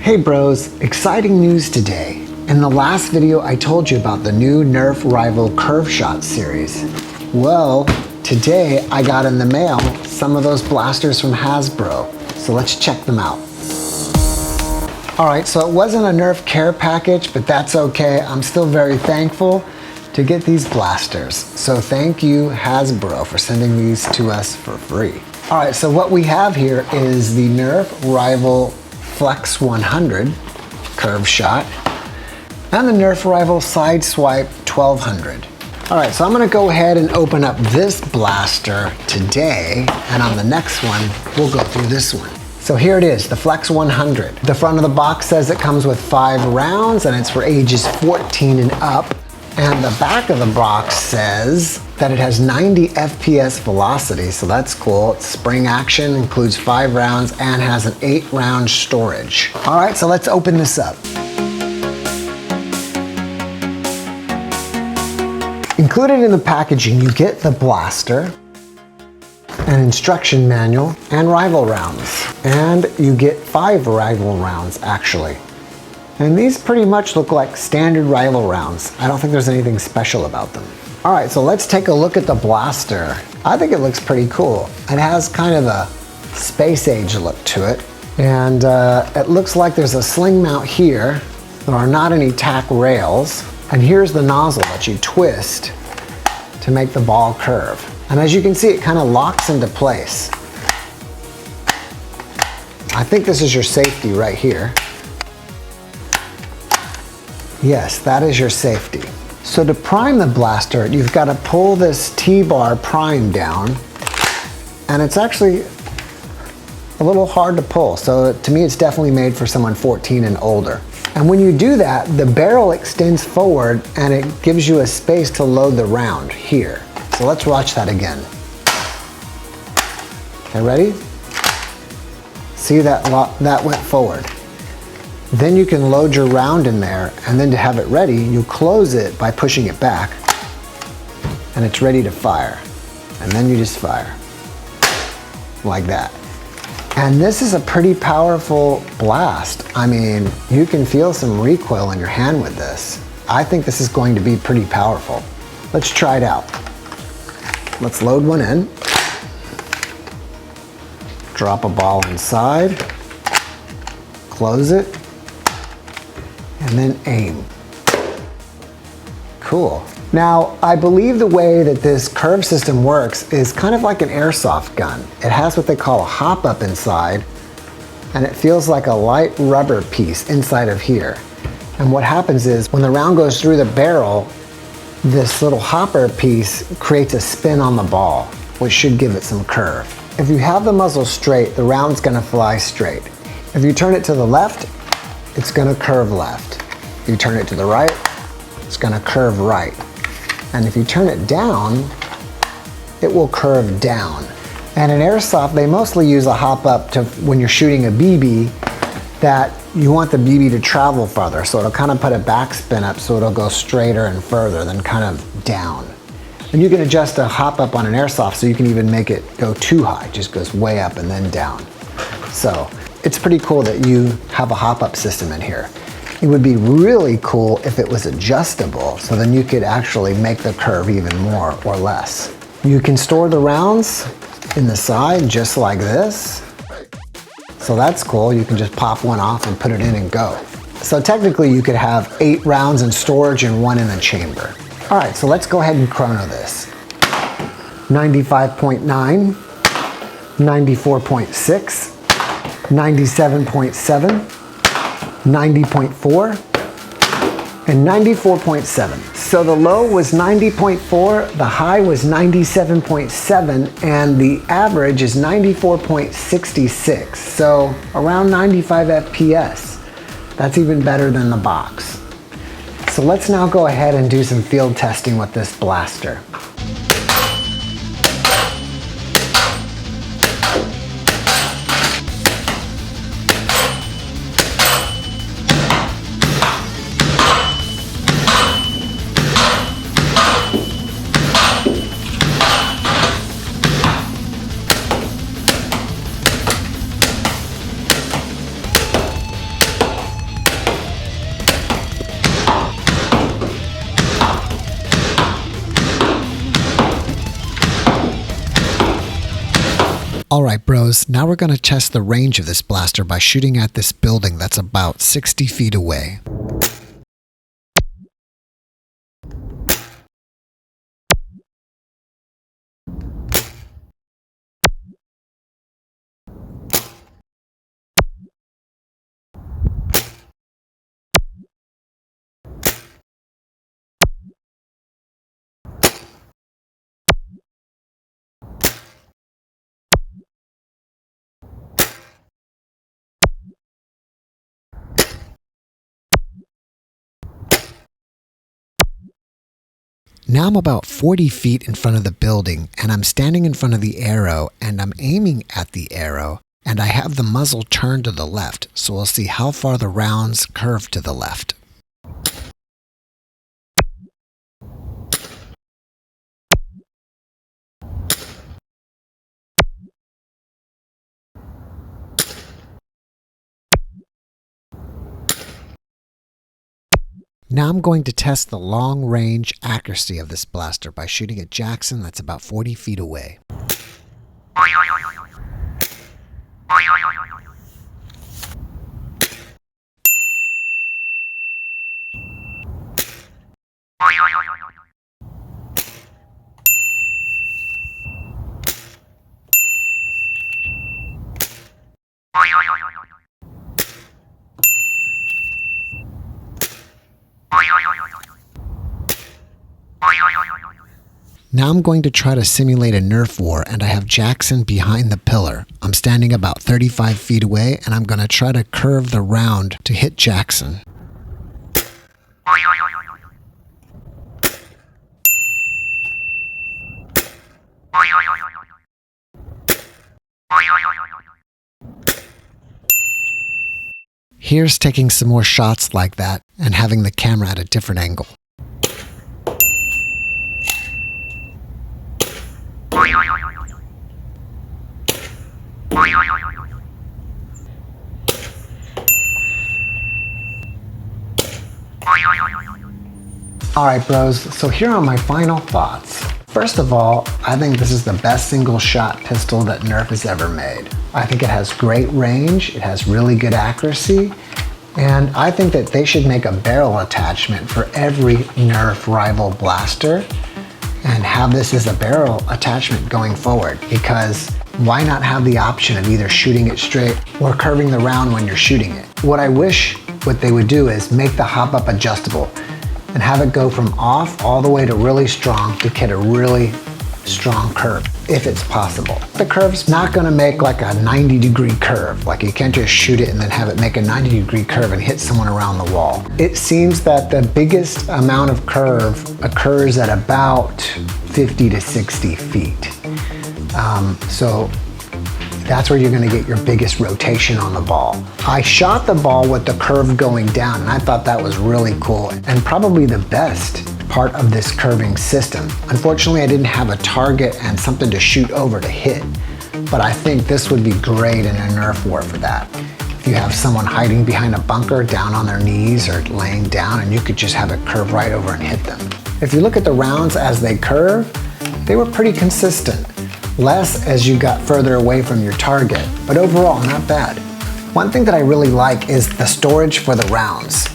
Hey bros, exciting news today. In the last video I told you about the new Nerf Rival Curve Shot series. Well, today I got in the mail some of those blasters from Hasbro, so let's check them out. Alright, so it wasn't a Nerf care package, but that's okay. I'm still very thankful to get these blasters. So thank you Hasbro for sending these to us for free. Alright, so what we have here is the Nerf Rival XXI-100 Curve Shot and the Nerf Rival Sideswipe 1200. Alright, so I'm going to go ahead and open up this blaster today, and on the next one we'll go through this one. So here it is, the XXI-100. The front of the box says it comes with 5 rounds and it's for ages 14 and up. And the back of the box says that it has 90 FPS velocity, so that's cool. It's spring action, includes 5 rounds, and has an 8-round storage. All right, so let's open this up. Included in the packaging, you get the blaster, an instruction manual, and rival rounds. And you get 5 rival rounds, actually. And these pretty much look like standard rival rounds. I don't think there's anything special about them. All right, so let's take a look at the blaster. I think it looks pretty cool. It has kind of a space age look to it. And it looks like there's a sling mount here. There are not any tack rails. And here's the nozzle that you twist to make the ball curve. And as you can see, it kind of locks into place. I think this is your safety right here. Yes, that is your safety. So to prime the blaster, you've got to pull this T-bar prime down, and it's actually a little hard to pull. So to me, it's definitely made for someone 14 and older. And when you do that, the barrel extends forward and it gives you a space to load the round here. So let's watch that again. Okay, ready? See that went forward. Then you can load your round in there, and then to have it ready, you close it by pushing it back, and it's ready to fire. And then you just fire, like that. And this is a pretty powerful blast. I mean, you can feel some recoil in your hand with this. I think this is going to be pretty powerful. Let's try it out. Let's load one in. Drop a ball inside. Close it. And then aim. Cool. Now, I believe the way that this curve system works is kind of like an airsoft gun. It has what they call a hop-up inside, and it feels like a light rubber piece inside of here. And what happens is, when the round goes through the barrel, this little hopper piece creates a spin on the ball, which should give it some curve. If you have the muzzle straight, the round's gonna fly straight. If you turn it to the left, it's gonna curve left. If you turn it to the right, it's gonna curve right. And if you turn it down, it will curve down. And in airsoft, they mostly use a hop up to when you're shooting a BB, that you want the BB to travel farther. So it'll kind of put a backspin up so it'll go straighter and further than kind of down. And you can adjust a hop up on an airsoft so you can even make it go too high. It just goes way up and then down. So it's pretty cool that you have a hop-up system in here. It would be really cool if it was adjustable, so then you could actually make the curve even more or less. You can store the rounds in the side just like this. So that's cool. You can just pop one off and put it in and go. So technically you could have 8 rounds in storage and 1 in the chamber. All right, so let's go ahead and chrono this. 95.9, 94.6, 97.7, 90.4, and 94.7. So the low was 90.4, the high was 97.7, and the average is 94.66. So around 95 FPS. That's even better than the box. So let's now go ahead and do some field testing with this blaster. Alright bros, now we're going to test the range of this blaster by shooting at this building that's about 60 feet away. Now I'm about 40 feet in front of the building, and I'm standing in front of the arrow, and I'm aiming at the arrow, and I have the muzzle turned to the left, so we'll see how far the rounds curve to the left. Now I'm going to test the long-range accuracy of this blaster by shooting at Jackson that's about 40 feet away. Now I'm going to try to simulate a Nerf war, and I have Jackson behind the pillar. I'm standing about 35 feet away, and I'm going to try to curve the round to hit Jackson. Here's taking some more shots like that and having the camera at a different angle. Alright bros, so here are my final thoughts. First of all, I think this is the best single shot pistol that Nerf has ever made. I think it has great range, it has really good accuracy, and I think that they should make a barrel attachment for every Nerf rival blaster and have this as a barrel attachment going forward, because why not have the option of either shooting it straight or curving the round when you're shooting it? What I wish what they would do is make the hop-up adjustable and have it go from off all the way to really strong to get a really strong curve, if it's possible. The curve's not gonna make like a 90-degree curve. Like you can't just shoot it and then have it make a 90-degree curve and hit someone around the wall. It seems that the biggest amount of curve occurs at about 50 to 60 feet. So that's where you're gonna get your biggest rotation on the ball. I shot the ball with the curve going down, and I thought that was really cool and probably the best part of this curving system. Unfortunately, I didn't have a target and something to shoot over to hit, but I think this would be great in a Nerf war for that. If you have someone hiding behind a bunker down on their knees or laying down, and you could just have it curve right over and hit them. If you look at the rounds as they curve, they were pretty consistent. Less as you got further away from your target, but overall not bad. One thing that I really like is the storage for the rounds.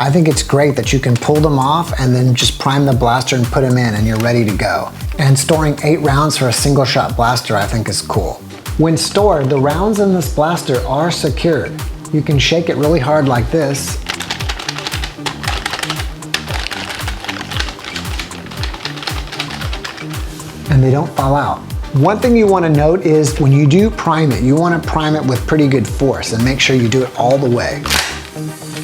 I think it's great that you can pull them off and then just prime the blaster and put them in and you're ready to go. And storing 8 rounds for a single shot blaster I think is cool. When stored, the rounds in this blaster are secured. You can shake it really hard like this, and they don't fall out. One thing you want to note is when you do prime it, you want to prime it with pretty good force and make sure you do it all the way.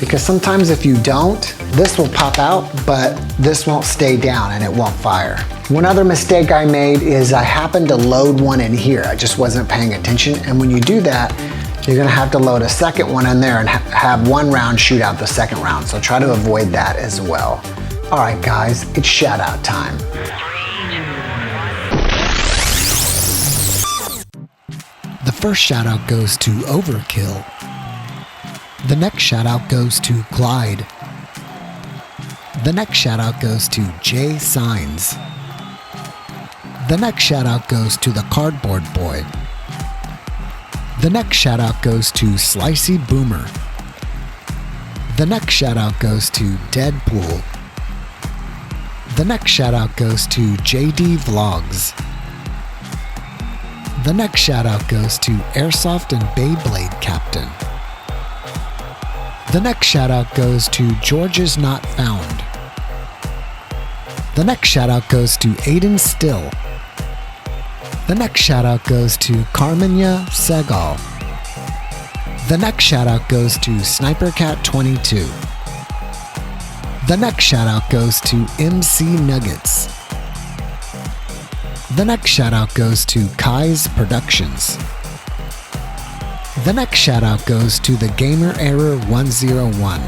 Because sometimes if you don't, this will pop out, but this won't stay down and it won't fire. One other mistake I made is I happened to load one in here. I just wasn't paying attention, and when you do that, you're gonna have to load a second one in there and have one round shoot out the second round, so try to avoid that as well. All right guys, it's shout out time. The first shout out goes to Overkill. The next shout out goes to Glide. The next shout out goes to J Signs. The next shout out goes to the Cardboard Boy. The next shout out goes to Slicey Boomer. The next shout out goes to Deadpool. The next shout out goes to JD Vlogs. The next shout out goes to Airsoft and Beyblade Captain. The next shout out goes to George's Not Found. The next shout out goes to Aiden Still. The next shout out goes to Carmenya Segal. The next shout out goes to SniperCat22. The next shout out goes to MC Nuggets. The next shout out goes to Kai's Productions. The next shout out goes to the Gamer Error 101.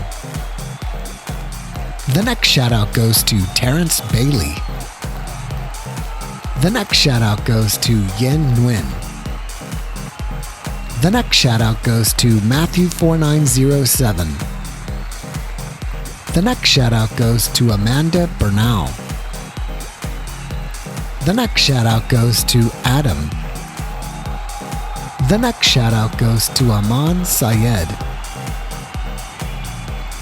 The next shout out goes to Terrence Bailey. The next shout out goes to Yen Nguyen. The next shout out goes to Matthew4907. The next shout out goes to Amanda Bernal. The next shout out goes to Adam. The next shout out goes to Aman Syed.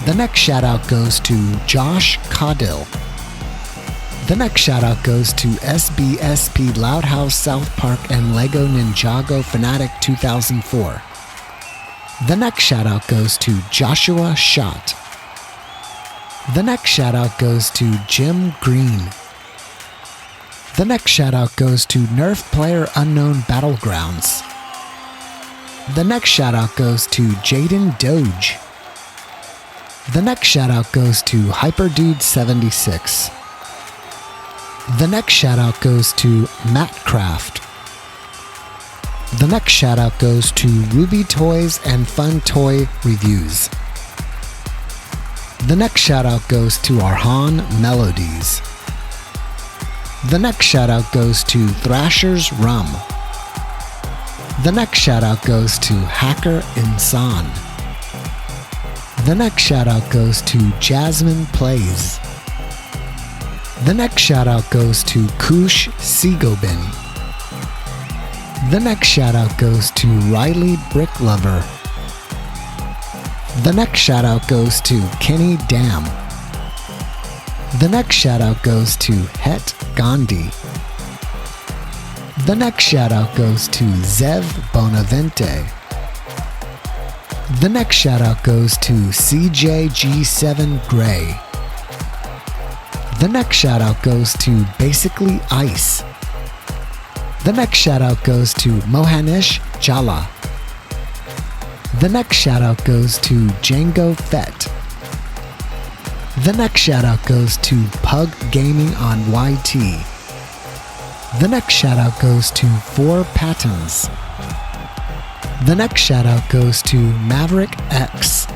The next shout out goes to Josh Caudill. The next shout out goes to SBSP Loudhouse South Park and Lego Ninjago Fanatic 2004. The next shout out goes to Joshua Schott. The next shout out goes to Jim Green. The next shout out goes to Nerf Player Unknown Battlegrounds. The next shout out goes to Jaden Doge. The next shout out goes to Hyperdude76. The next shout out goes to Matt Craft. The next shout out goes to Ruby Toys and Fun Toy Reviews. The next shout out goes to Arhan Melodies. The next shout out goes to Thrasher's Rum. The next shout out goes to Hacker Insan. The next shout out goes to Jasmine Plays. The next shout out goes to Kush Sigobin. The next shout out goes to Riley Bricklover. The next shout out goes to Kenny Dam. The next shout out goes to Het Gandhi. The next shout out goes to Zev Bonavente. The next shout out goes to CJG7 Gray. The next shout out goes to Basically Ice. The next shout out goes to Mohanish Jala. The next shout out goes to Django Fett. The next shout out goes to Pug Gaming on YT. The next shout out goes to 4 Patons. The next shout out goes to Maverick X.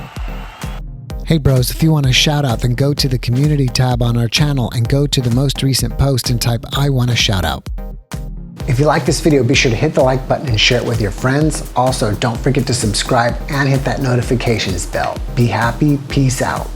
Hey bros, if you want a shout out, then go to the community tab on our channel and go to the most recent post and type I want a shout out. If you like this video, be sure to hit the like button and share it with your friends. Also, don't forget to subscribe and hit that notifications bell. Be happy, peace out.